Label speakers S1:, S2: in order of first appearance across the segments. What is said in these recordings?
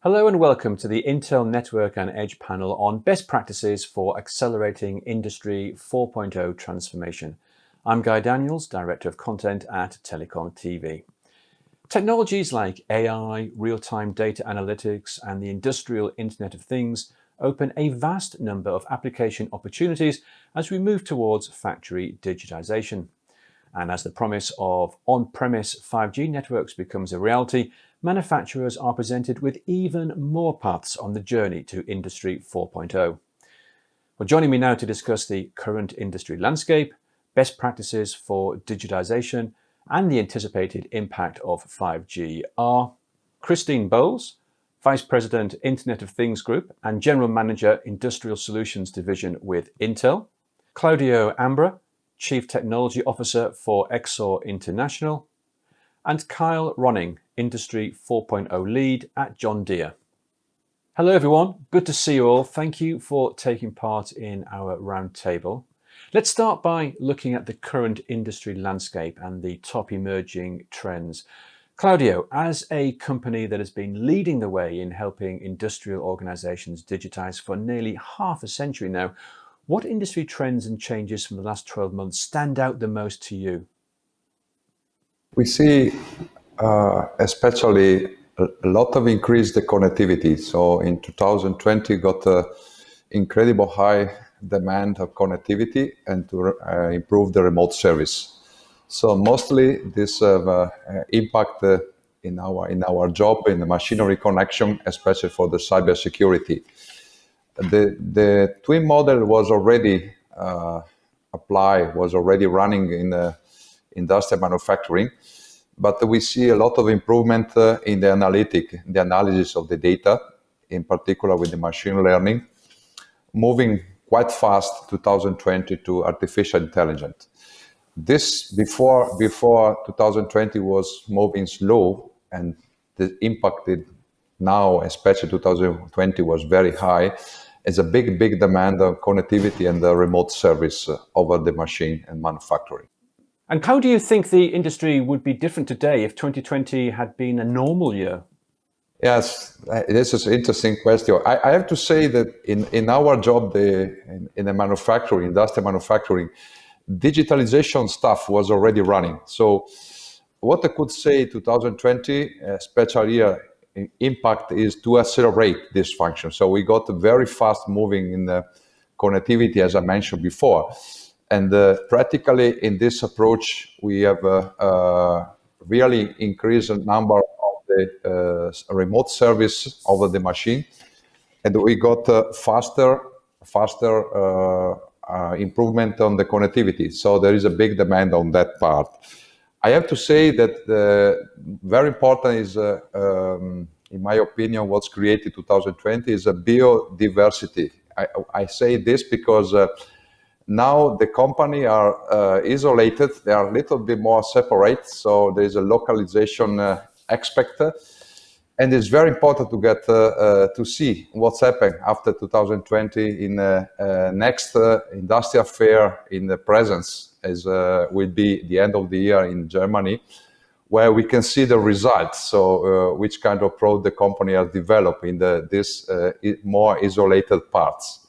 S1: Hello and welcome to the Intel Network and Edge panel on best practices for accelerating Industry 4.0 transformation. I'm Guy Daniels, Director of Content at TelecomTV. Technologies like AI, real-time data analytics, and the industrial Internet of Things open a vast number of application opportunities as we move towards factory digitization. And as the promise of on-premise 5G networks becomes a reality, manufacturers are presented with even more paths on the journey to Industry 4.0. Well, joining me now to discuss the current industry landscape, best practices for digitization, and the anticipated impact of 5G are Christine Bowles, Vice President, Internet of Things Group and General Manager, Industrial Solutions Division with Intel, Claudio Ambra, Chief Technology Officer for Exor International, and Kyle Ronning, Industry 4.0 Lead at John Deere. Hello everyone, good to see you all. Thank you for taking part in our roundtable. Let's start by looking at the current industry landscape and the top emerging trends. Claudio, as a company that has been leading the way in helping industrial organizations digitize for nearly half a century now, what industry trends and changes from the last 12 months stand out the most to you?
S2: We see especially a lot of increased connectivity. So in 2020 got an incredible high demand of connectivity and to improve the remote service. So mostly this impact in our job in the machinery connection, especially for the cybersecurity. The twin model was already applied, was already running in industrial manufacturing, but we see a lot of improvement in the analysis of the data, in particular with the machine learning, moving quite fast 2020 to artificial intelligence. This before 2020 was moving slow, and the impact now, especially 2020, was very high. It's a big demand of connectivity and the remote service over the machine and manufacturing.
S1: And how do you think the industry would be different today if 2020 had been a normal year?
S2: Yes, this is an interesting question. I have to say that in our job in the manufacturing, industrial manufacturing, digitalization stuff was already running. So what I could say 2020, special year impact is to accelerate this function. So we got very fast moving in the connectivity, as I mentioned before. And practically in this approach, we have really increased the number of the remote service over the machine. And we got faster improvement on the connectivity. So there is a big demand on that part. I have to say that very important is, in my opinion, what's created 2020 is a biodiversity. I say this because now the company are isolated. They are a little bit more separate. So there is a localization aspect. And it's very important to get to see what's happened after 2020 in next industrial fair in the presence, as will be the end of the year in Germany, where we can see the results. So which kind of product the company has developed in this more isolated parts.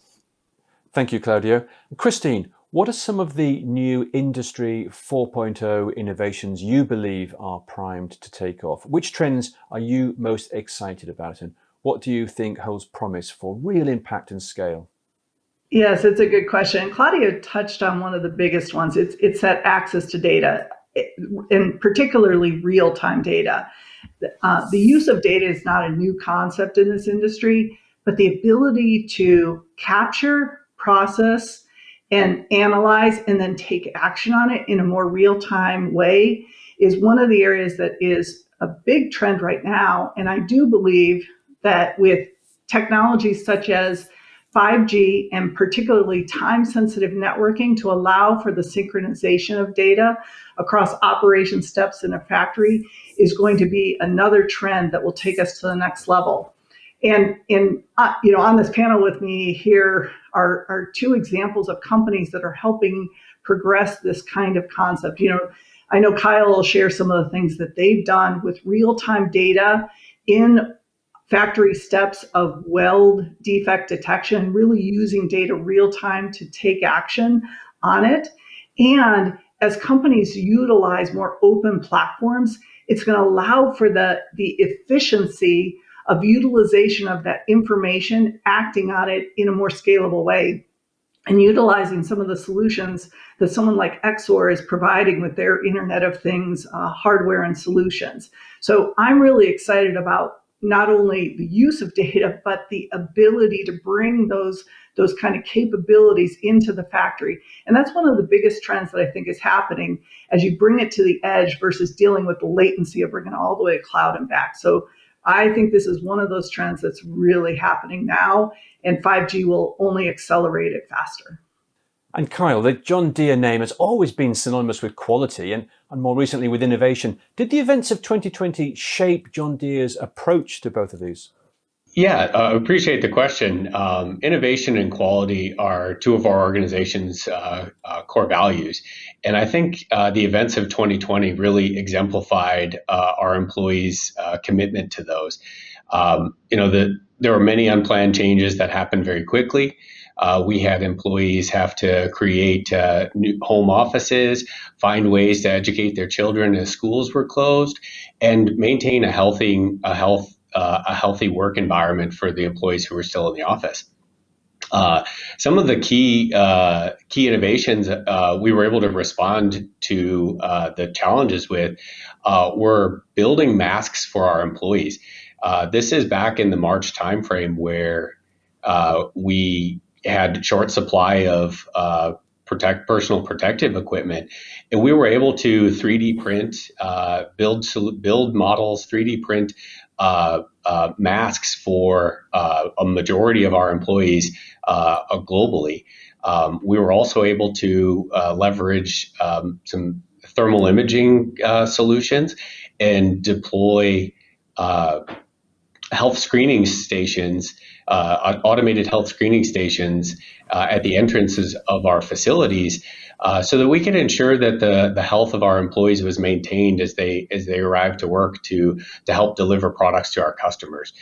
S1: Thank you, Claudio. Christine, what are some of the new Industry 4.0 innovations you believe are primed to take off? Which trends are you most excited about, and what do you think holds promise for real impact and scale?
S3: Yes, it's a good question. Claudio touched on one of the biggest ones. It's that access to data, and particularly real-time data. The use of data is not a new concept in this industry, but the ability to capture, process, and analyze, and then take action on it in a more real-time way is one of the areas that is a big trend right now. And I do believe that with technologies such as 5G and particularly time-sensitive networking to allow for the synchronization of data across operation steps in a factory is going to be another trend that will take us to the next level. And on this panel with me here are two examples of companies that are helping progress this kind of concept. I know Kyle will share some of the things that they've done with real-time data in factory steps of weld defect detection, really using data real time to take action on it. And as companies utilize more open platforms, it's going to allow for the efficiency of utilization of that information, acting on it in a more scalable way, and utilizing some of the solutions that someone like Exor is providing with their Internet of Things hardware and solutions. So I'm really excited about not only the use of data, but the ability to bring those kind of capabilities into the factory. And that's one of the biggest trends that I think is happening as you bring it to the edge versus dealing with the latency of bringing it all the way to cloud and back. So I think this is one of those trends that's really happening now, and 5G will only accelerate it faster.
S1: And Kyle, the John Deere name has always been synonymous with quality and more recently with innovation. Did the events of 2020 shape John Deere's approach to both of these?
S4: Yeah, I appreciate the question. Innovation and quality are two of our organization's core values. And I think the events of 2020 really exemplified our employees' commitment to those. There were many unplanned changes that happened very quickly. We had employees have to create new home offices, find ways to educate their children as schools were closed, and maintain a healthy work environment for the employees who were still in the office. Some of the key innovations we were able to respond to the challenges with were building masks for our employees. This is back in the March timeframe where we had short supply of personal protective equipment, and we were able to 3D print, build models, 3D print masks for a majority of our employees globally. We were also able to leverage some thermal imaging solutions and deploy health screening stations, automated health screening stations at the entrances of our facilities, so that we could ensure that the health of our employees was maintained as they arrived to work to help deliver products to our customers.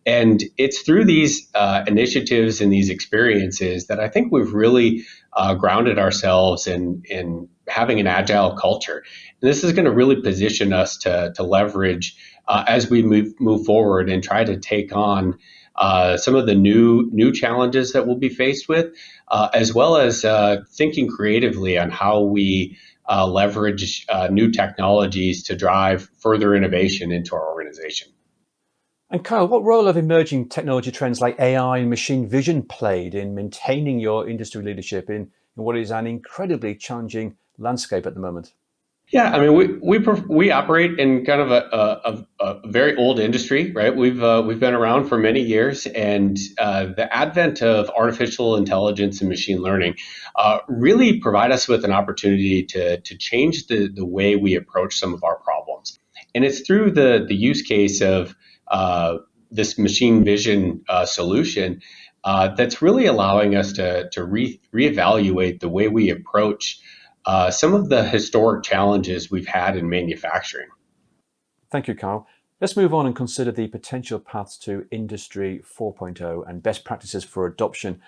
S4: And it's through these initiatives and these experiences that I think we've really grounded ourselves in having an agile culture. And this is going to really position us to leverage as we move forward and try to take on some of the new challenges that we'll be faced with, as well as thinking creatively on how we leverage new technologies to drive further innovation into our organization.
S1: And Kyle, what role have emerging technology trends like AI and machine vision played in maintaining your industry leadership in what is an incredibly challenging landscape at the moment?
S4: Yeah, I mean, we operate in kind of a very old industry, right? We've been around for many years, and the advent of artificial intelligence and machine learning really provide us with an opportunity to change the way we approach some of our problems. And it's through the use case of this machine vision solution that's really allowing us to reevaluate the way we approach some of the historic challenges we've had in manufacturing.
S1: Thank you, Kyle. Let's move on and consider the potential paths to Industry 4.0 and best practices for adoption.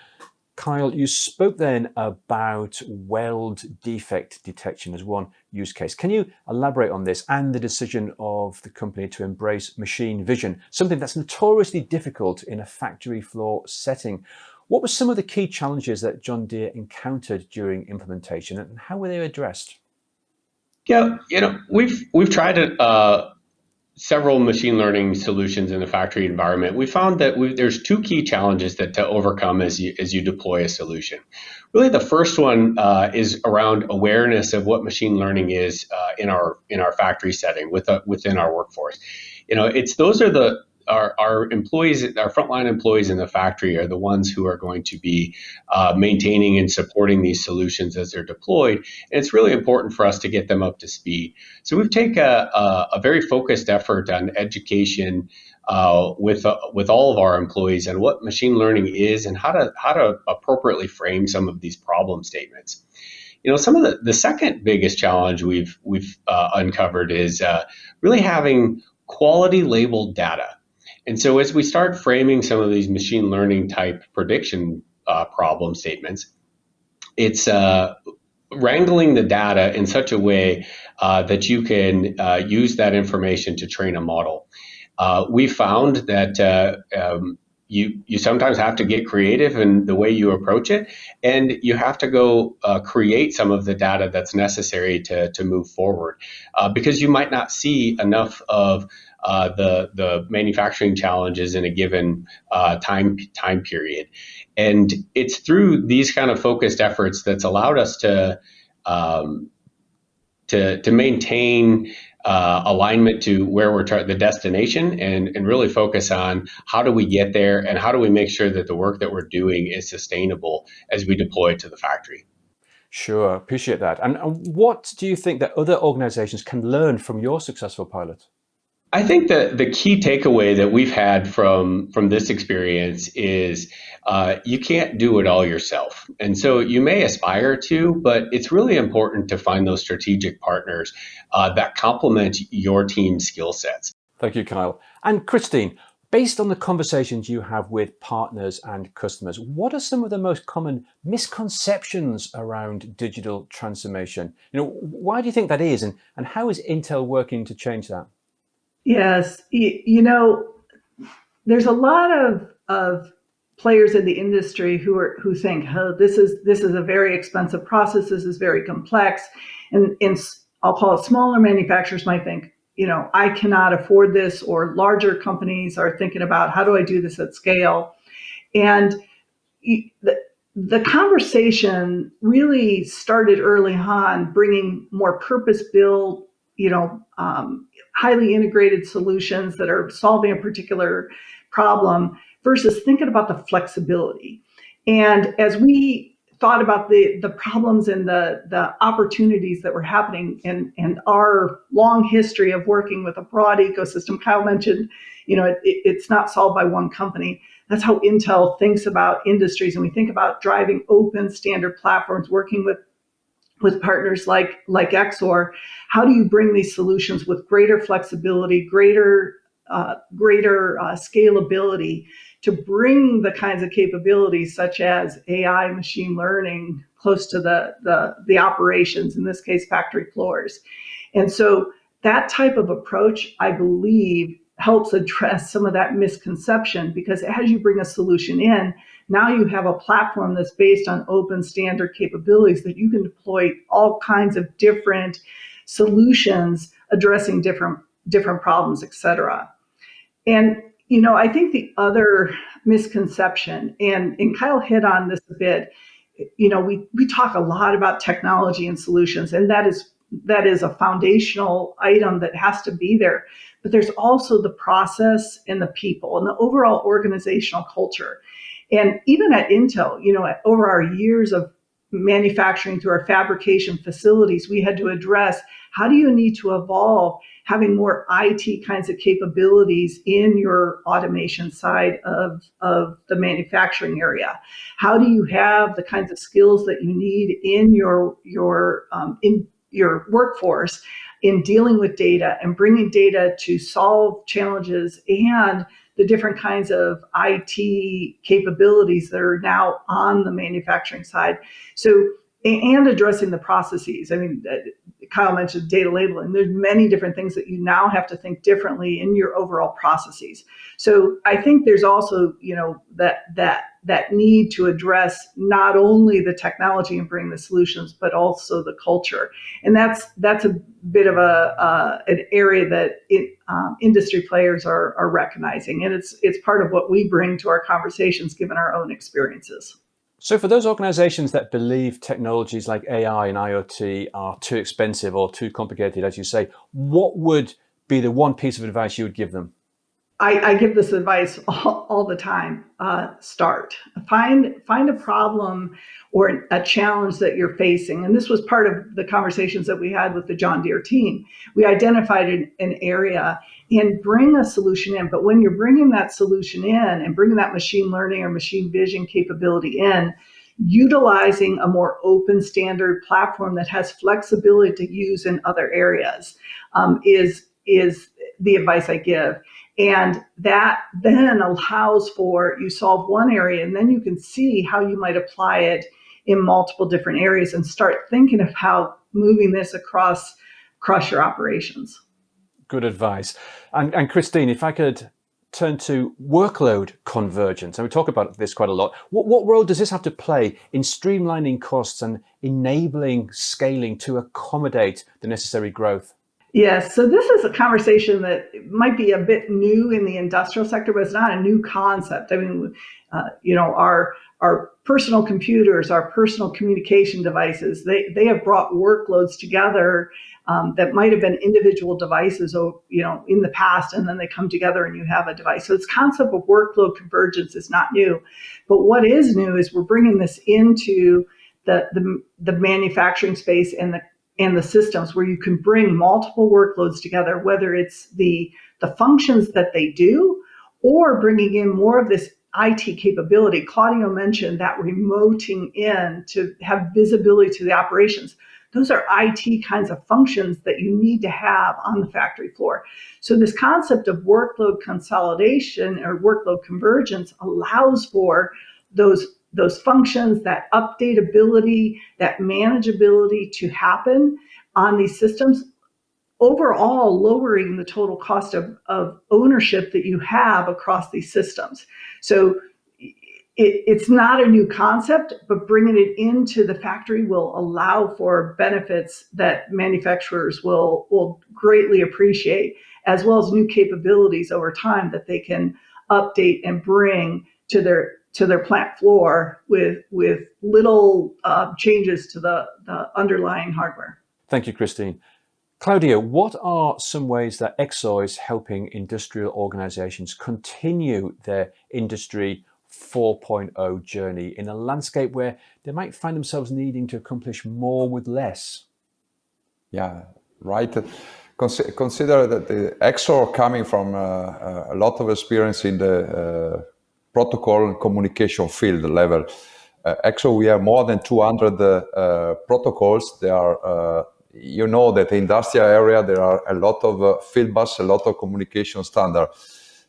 S1: Kyle, you spoke then about weld defect detection as one use case. Can you elaborate on this and the decision of the company to embrace machine vision, something that's notoriously difficult in a factory floor setting? What were some of the key challenges that John Deere encountered during implementation, and how were they addressed?
S4: Yeah, we've tried several machine learning solutions in the factory environment. We found that there's two key challenges to overcome as you deploy a solution. Really, the first one is around awareness of what machine learning is in our factory setting within our workforce. Those are our employees, our frontline employees in the factory are the ones who are going to be maintaining and supporting these solutions as they're deployed. And it's really important for us to get them up to speed. So we've taken a very focused effort on education with all of our employees on what machine learning is and how to appropriately frame some of these problem statements. Some of the second biggest challenge we've uncovered is really having quality labeled data. And so as we start framing some of these machine learning type prediction problem statements, it's wrangling the data in such a way that you can use that information to train a model. We found that you sometimes have to get creative in the way you approach it, and you have to go create some of the data that's necessary to move forward, because you might not see enough of the manufacturing challenges in a given time period. And it's through these kind of focused efforts that's allowed us um, to maintain alignment to where we're the destination, and really focus on how do we get there, and how do we make sure that the work that we're doing is sustainable as we deploy it to the factory.
S1: Sure, appreciate that. And what do you think that other organizations can learn from your successful pilot?
S4: I think that the key takeaway that we've had from this experience is you can't do it all yourself, and so you may aspire to, but it's really important to find those strategic partners that complement your team's skill sets.
S1: Thank you, Kyle. And Christine, based on the conversations you have with partners and customers, what are some of the most common misconceptions around digital transformation? Why do you think that is, and how is Intel working to change that?
S3: Yes, there's a lot of players in the industry who think, oh, this is a very expensive process. This is very complex, and I'll call it smaller manufacturers might think, I cannot afford this, or larger companies are thinking about how do I do this at scale, and the conversation really started early on, bringing more purpose-built, highly integrated solutions that are solving a particular problem versus thinking about the flexibility. And as we thought about the problems and the opportunities that were happening, and our long history of working with a broad ecosystem, Kyle mentioned, it's not solved by one company. That's how Intel thinks about industries, and we think about driving open standard platforms, working with partners like Exor. How do you bring these solutions with greater flexibility, greater scalability, to bring the kinds of capabilities such as AI, machine learning, close to the operations, in this case, factory floors. And so that type of approach, I believe, helps address some of that misconception, because as you bring a solution in, now you have a platform that's based on open standard capabilities that you can deploy all kinds of different solutions addressing different problems, et cetera. And I think the other misconception, and Kyle hit on this a bit, we talk a lot about technology and solutions, and that is a foundational item that has to be there. But there's also the process and the people and the overall organizational culture. And even at Intel, over our years of manufacturing through our fabrication facilities, we had to address, how do you need to evolve having more IT kinds of capabilities in your automation side of the manufacturing area? How do you have the kinds of skills that you need in your workforce in dealing with data and bringing data to solve challenges, and the different kinds of IT capabilities that are now on the manufacturing side? So, and addressing the processes. I mean, Kyle mentioned data labeling. There's many different things that you now have to think differently in your overall processes. So I think there's also, that need to address not only the technology and bring the solutions, but also the culture. And that's a bit of an area that industry players are recognizing, and it's part of what we bring to our conversations, given our own experiences.
S1: So for those organizations that believe technologies like AI and IoT are too expensive or too complicated, as you say, what would be the one piece of advice you would give them?
S3: I give this advice all the time. Start. Find a problem or a challenge that you're facing. And this was part of the conversations that we had with the John Deere team. We identified an area and bring a solution in. But when you're bringing that solution in and bringing that machine learning or machine vision capability in, utilizing a more open standard platform that has flexibility to use in other areas is the advice I give. And that then allows for, you solve one area and then you can see how you might apply it in multiple different areas and start thinking of how moving this across your operations.
S1: Good advice. And Christine, if I could turn to workload convergence, and we talk about this quite a lot. What role does this have to play in streamlining costs and enabling scaling to accommodate the necessary growth?
S3: Yes, so this is a conversation that might be a bit new in the industrial sector, but it's not a new concept. I mean, our personal computers, our personal communication devices, they have brought workloads together that might have been individual devices, in the past, and then they come together and you have a device. So this concept of workload convergence is not new, but what is new is we're bringing this into the manufacturing space and the systems where you can bring multiple workloads together, whether it's the functions that they do or bringing in more of this IT capability. Claudio mentioned that remoting in to have visibility to the operations. Those are IT kinds of functions that you need to have on the factory floor. So this concept of workload consolidation or workload convergence allows for those functions, that updatability, that manageability to happen on these systems, overall lowering the total cost of ownership that you have across these systems. So it's not a new concept, but bringing it into the factory will allow for benefits that manufacturers will greatly appreciate, as well as new capabilities over time that they can update and bring to their plant floor with little changes to the underlying hardware.
S1: Thank you, Christine. Claudia, what are some ways that Exor is helping industrial organizations continue their Industry 4.0 journey in a landscape where they might find themselves needing to accomplish more with less?
S2: Yeah, right. Consider that the Exor coming from a lot of experience in the protocol and communication field level. Exor, we have more than 200 protocols. They are that the industrial area, there are a lot of field bus, a lot of communication standard.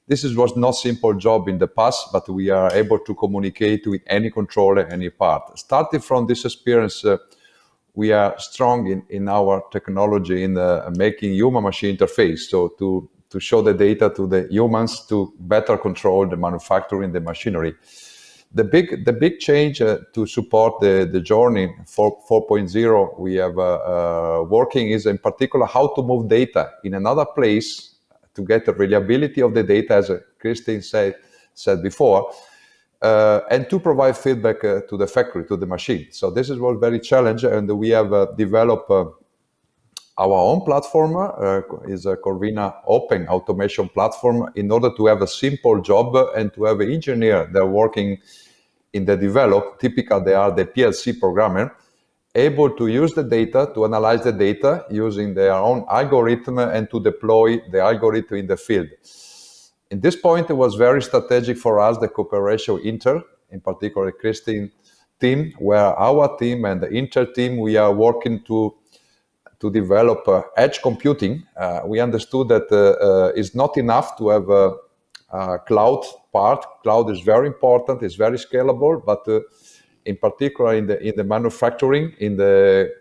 S2: This was not simple job in the past, but we are able to communicate with any controller, any part. Starting from this experience, we are strong in our technology in making human-machine interface. So to show the data to the humans to better control the manufacturing, the machinery. The big change to support the journey 4.0 we have working is in particular how to move data in another place to get the reliability of the data, as Christine said before, and to provide feedback to the factory, to the machine. So this was very challenging, and we have developed our own platform, is a Corvina open automation platform, in order to have a simple job and to have an engineer that are working in the develop. Typically, they are the PLC programmer, able to use the data, to analyze the data using their own algorithm and to deploy the algorithm in the field. In this point, it was very strategic for us, the cooperation Inter, in particular Christine team, where our team and the Inter team, we are working to develop edge computing. We understood that it's not enough to have a cloud part. Cloud is very important, it's very scalable, but in particular in the manufacturing, in the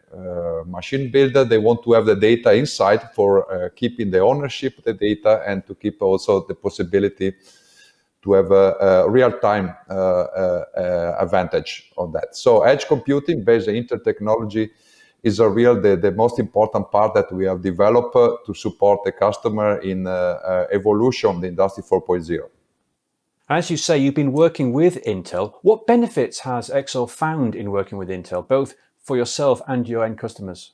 S2: machine builder, they want to have the data inside for keeping the ownership of the data and to keep also the possibility to have a real-time advantage on that. So edge computing based on Intel technology is the most important part that we have developed to support the customer in evolution of the Industry 4.0.
S1: As you say, you've been working with Intel. What benefits has Exor found in working with Intel, both for yourself and your end customers?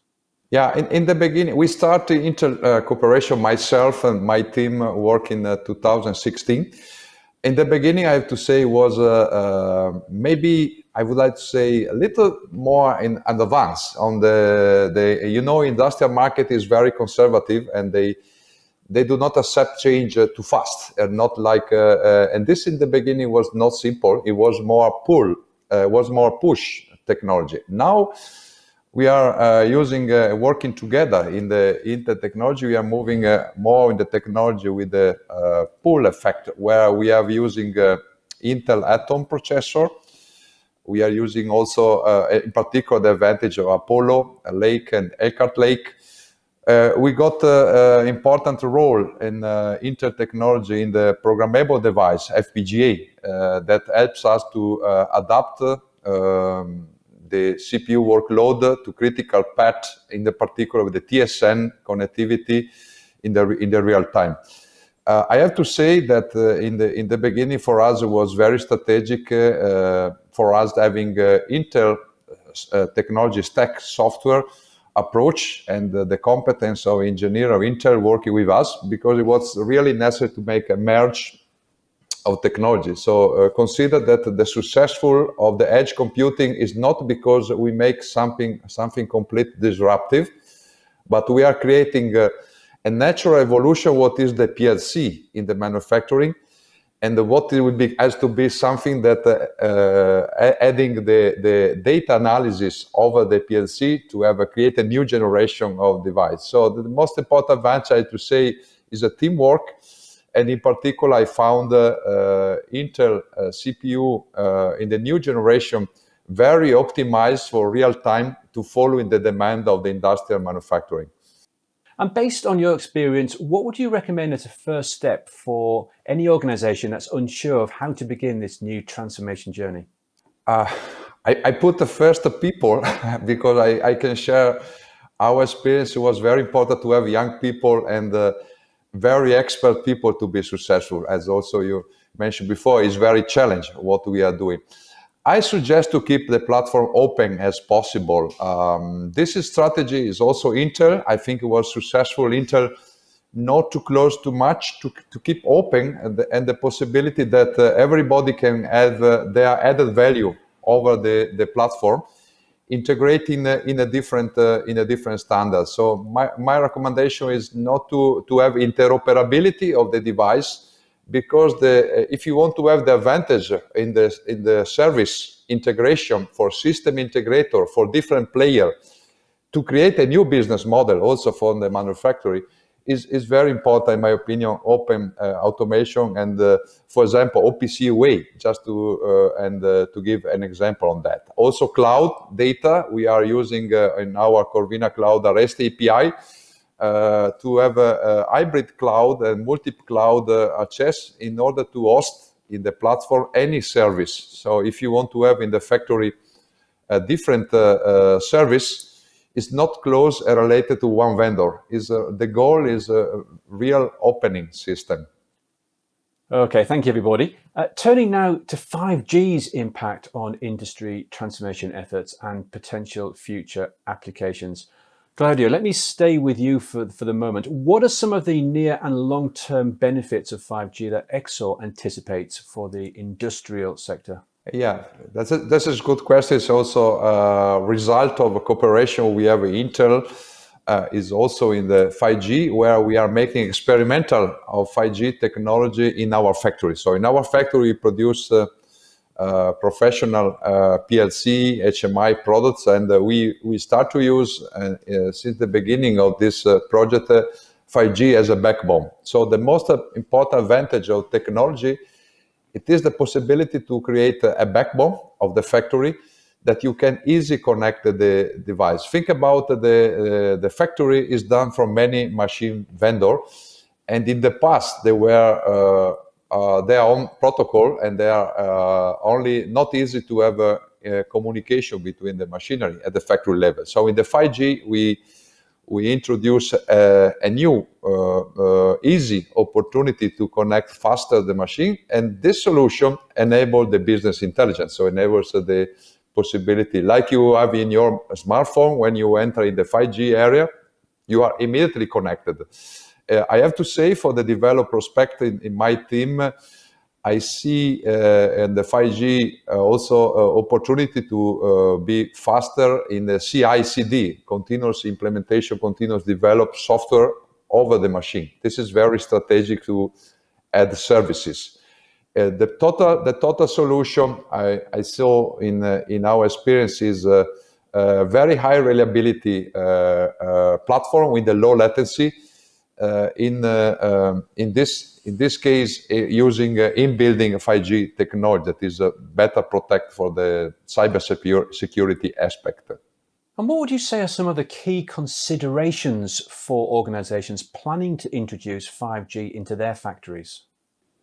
S2: Yeah, in the beginning, we started Intel cooperation, myself and my team work in 2016. In the beginning, I have to say, was maybe I would like to say a little more in advance on the industrial market is very conservative and they do not accept change too fast and not like and this in the beginning was not simple. It was more push technology. Now we are working together in the technology. We are moving more in the technology with the pull effect, where we are using Intel Atom processor. We are using also, in particular, the advantage of Apollo Lake and Elkhart Lake. We got an important role in Intel technology in the programmable device, FPGA, that helps us to adapt the CPU workload to critical path, in the particular with the TSN connectivity in the real time. I have to say that in the beginning for us it was very strategic for us having Intel technology stack software approach and the competence of engineer of Intel working with us, because it was really necessary to make a merge of technology. So consider that the successful of the edge computing is not because we make something complete disruptive, but we are creating a natural evolution. What is the PLC in the manufacturing, and what it would be has to be something that adding the data analysis over the PLC to have create a new generation of device. So the most important advantage, I have to say, is a teamwork. And in particular, I found Intel CPU in the new generation very optimized for real time to follow in the demand of the industrial manufacturing.
S1: And based on your experience, what would you recommend as a first step for any organization that's unsure of how to begin this new transformation journey?
S2: I put the first people because I can share our experience. It was very important to have young people and very expert people to be successful. As also you mentioned before, it's very challenging what we are doing. I suggest to keep the platform open as possible. This strategy is also Intel. I think it was successful Intel not to close too much, to keep open, and the possibility that everybody can add their added value over the platform, integrating in a different standard. So my recommendation is not to have interoperability of the device, because if you want to have the advantage in the service integration for system integrator for different player, to create a new business model also for the manufacturing is very important, in my opinion. Open automation and, for example, OPC way, just to give an example on that. Also, cloud data, we are using in our Corvina Cloud a REST API to have a hybrid cloud and multi-cloud access in order to host in the platform any service. So if you want to have in the factory a different service, is not close related to one vendor. The goal is a real opening system.
S1: Okay, thank you, everybody. Turning now to 5G's impact on industry transformation efforts and potential future applications. Claudio, let me stay with you for the moment. What are some of the near and long-term benefits of 5G that Exor anticipates for the industrial sector?
S2: Yeah, that's a good question. It's also a result of a cooperation we have with Intel. Is also in the 5G, where we are making experimental of 5G technology in our factory. So in our factory, we produce professional PLC, HMI products, and we start to use, since the beginning of this project, 5G as a backbone. So the most important advantage of technology, it is the possibility to create a backbone of the factory that you can easily connect the device. Think about the factory is done from many machine vendors, and in the past they were their own protocol, and they are only not easy to have a communication between the machinery at the factory level. So in the 5G we introduce a new easy opportunity to connect faster the machine, and this solution enables the business intelligence. So enables the possibility, like you have in your smartphone, when you enter in the 5G area, you are immediately connected. I have to say, for the developer perspective in my team, I see in the 5G also opportunity to be faster in the CI/CD, continuous implementation, continuous develop software over the machine. This is very strategic to add services. The total solution I saw in our experience is very high reliability platform with a low latency. In this case, using in-building 5G technology that is better protect for the cyber security aspect.
S1: And what would you say are some of the key considerations for organizations planning to introduce 5G into their factories?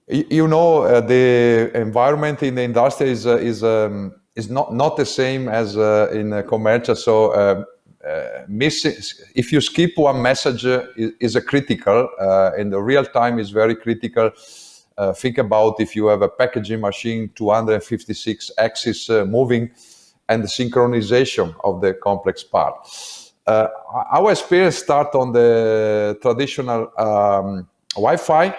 S2: The environment in the industry is not the same as in commercial. So missing, if you skip one message, is a critical, and the real time is very critical. Think about if you have a packaging machine, 256 axis moving, and the synchronization of the complex part. Our experience start on the traditional Wi-Fi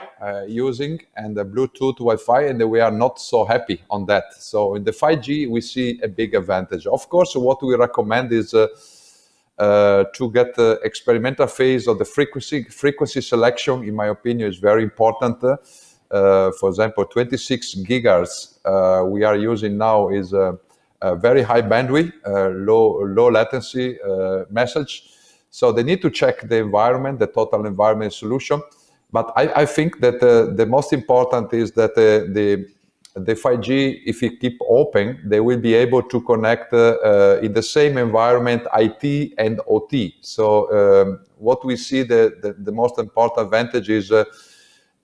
S2: using and the Bluetooth Wi-Fi, and we are not so happy on that. So in the 5G, we see a big advantage. Of course, what we recommend is to get the experimental phase of the frequency selection. In my opinion, is very important. For example, 26 gigahertz we are using now is a very high bandwidth, low latency message. So they need to check the environment, the total environment solution. But I think that the most important is that the 5G, if you keep open, they will be able to connect in the same environment IT and OT. So what we see the most important advantage is that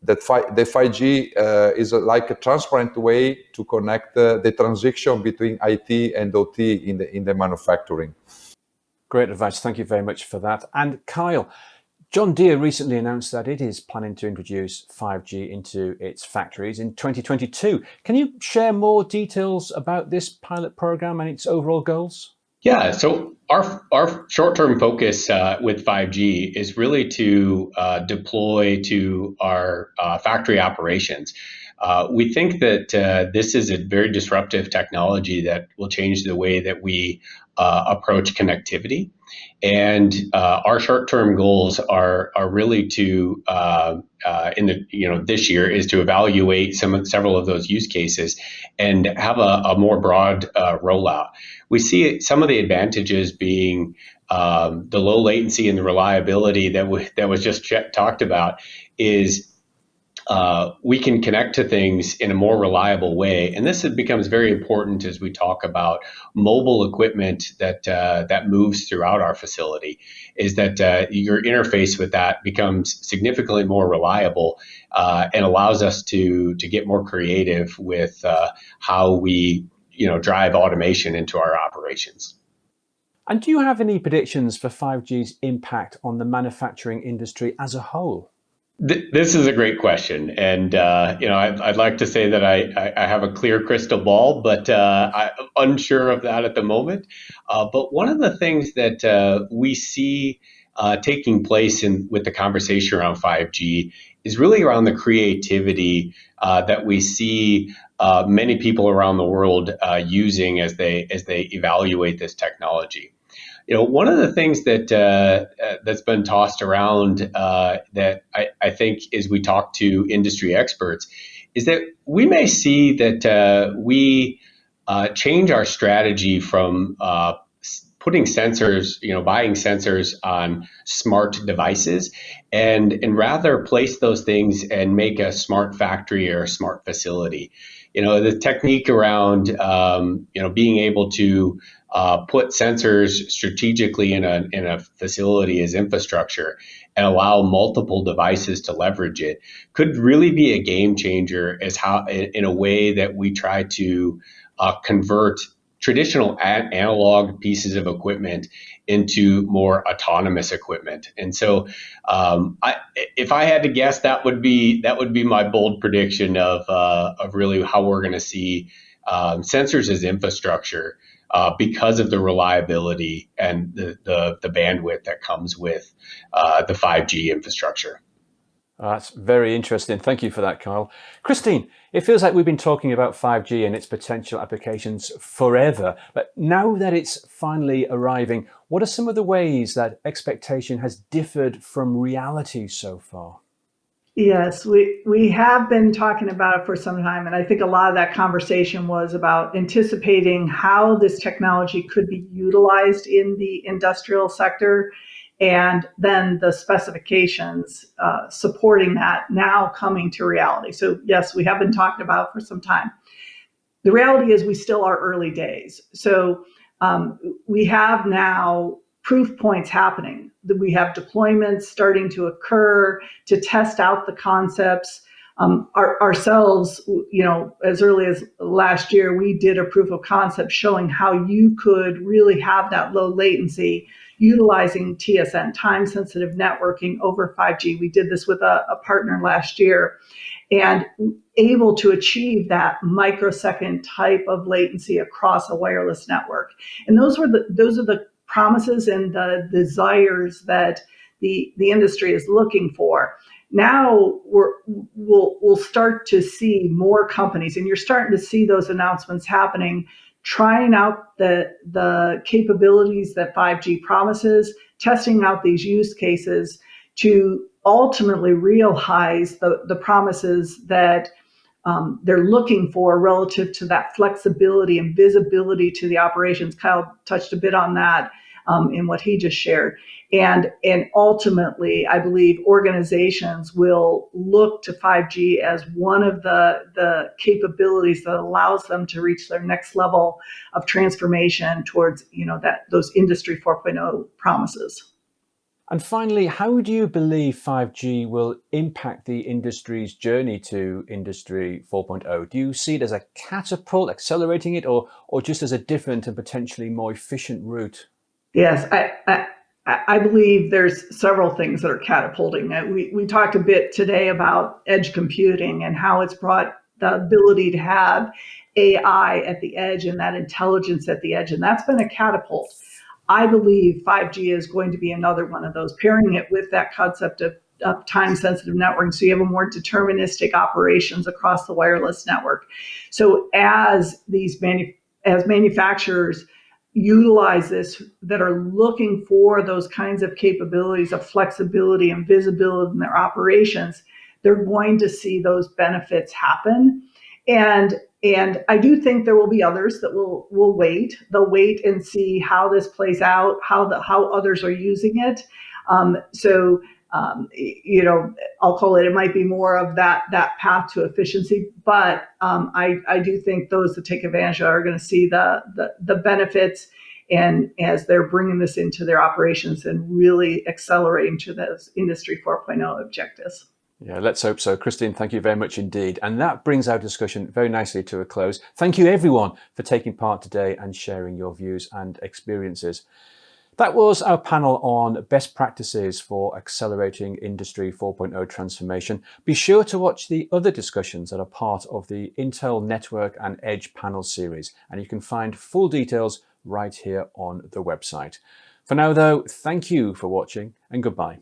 S2: the 5G is like a transparent way to connect the transition between IT and OT in the manufacturing.
S1: Great advice. Thank you very much for that. And Kyle, John Deere recently announced that it is planning to introduce 5G into its factories in 2022. Can you share more details about this pilot program and its overall goals?
S4: Yeah, so our short-term focus with 5G is really to deploy to our factory operations. We think that this is a very disruptive technology that will change the way that we approach connectivity. And our short-term goals are really to this year is to evaluate several of those use cases and have a more broad rollout. We see some of the advantages being the low latency and the reliability that was just talked about is we can connect to things in a more reliable way. And this becomes very important as we talk about mobile equipment that moves throughout our facility, is that your interface with that becomes significantly more reliable and allows us to get more creative with how we drive automation into our operations.
S1: And do you have any predictions for 5G's impact on the manufacturing industry as a whole?
S4: This is a great question, and I'd like to say that I have a clear crystal ball, but I'm unsure of that at the moment. But one of the things that we see taking place with the conversation around 5G is really around the creativity that we see many people around the world using as they evaluate this technology. One of the things that's been tossed around that I think as we talk to industry experts is that we may see that we change our strategy from putting sensors, buying sensors on smart devices, and rather place those things and make a smart factory or a smart facility. The technique around being able to put sensors strategically in a facility as infrastructure and allow multiple devices to leverage it could really be a game changer as how in a way that we try to convert traditional analog pieces of equipment into more autonomous equipment. And so if I had to guess, that would be my bold prediction of really how we're going to see sensors as infrastructure because of the reliability and the bandwidth that comes with the 5G infrastructure.
S1: That's very interesting. Thank you for that, Kyle. Christine, it feels like we've been talking about 5G and its potential applications forever, but now that it's finally arriving, what are some of the ways that expectation has differed from reality so far?
S3: Yes, we have been talking about it for some time, and I think a lot of that conversation was about anticipating how this technology could be utilized in the industrial sector, and then the specifications supporting that now coming to reality. So yes, we have been talking about it for some time. The reality is we still are early days. So we have now proof points happening. We have deployments starting to occur to test out the concepts. Ourselves, as early as last year, we did a proof of concept showing how you could really have that low latency utilizing TSN, time sensitive networking over 5G. We did this with a partner last year, and able to achieve that microsecond type of latency across a wireless network. And those are the promises and the desires that the industry is looking for. Now we'll start to see more companies, and you're starting to see those announcements happening, trying out the capabilities that 5G promises, testing out these use cases to ultimately realize the promises that they're looking for relative to that flexibility and visibility to the operations. Kyle touched a bit on that in what he just shared. And ultimately, I believe organizations will look to 5G as one of the capabilities that allows them to reach their next level of transformation towards those Industry 4.0 promises.
S1: And finally, how do you believe 5G will impact the industry's journey to Industry 4.0? Do you see it as a catapult, accelerating it, or just as a different and potentially more efficient route?
S3: Yes, I believe there's several things that are catapulting. We talked a bit today about edge computing and how it's brought the ability to have AI at the edge and that intelligence at the edge, and that's been a catapult. I believe 5G is going to be another one of those, pairing it with that concept of time-sensitive networking, so you have a more deterministic operations across the wireless network. So as manufacturers utilize this, that are looking for those kinds of capabilities of flexibility and visibility in their operations, they're going to see those benefits happen. And I do think there will be others that will wait. They'll wait and see how this plays out, how others are using it. I'll call it. It might be more of that path to efficiency, but I do think those that take advantage of it are going to see the benefits, and as they're bringing this into their operations and really accelerating to those Industry 4.0 objectives.
S1: Yeah, let's hope so. Christine, thank you very much indeed. And that brings our discussion very nicely to a close. Thank you everyone for taking part today and sharing your views and experiences. That was our panel on best practices for accelerating Industry 4.0 transformation. Be sure to watch the other discussions that are part of the Intel Network and Edge panel series, and you can find full details right here on the website. For now though, thank you for watching and goodbye.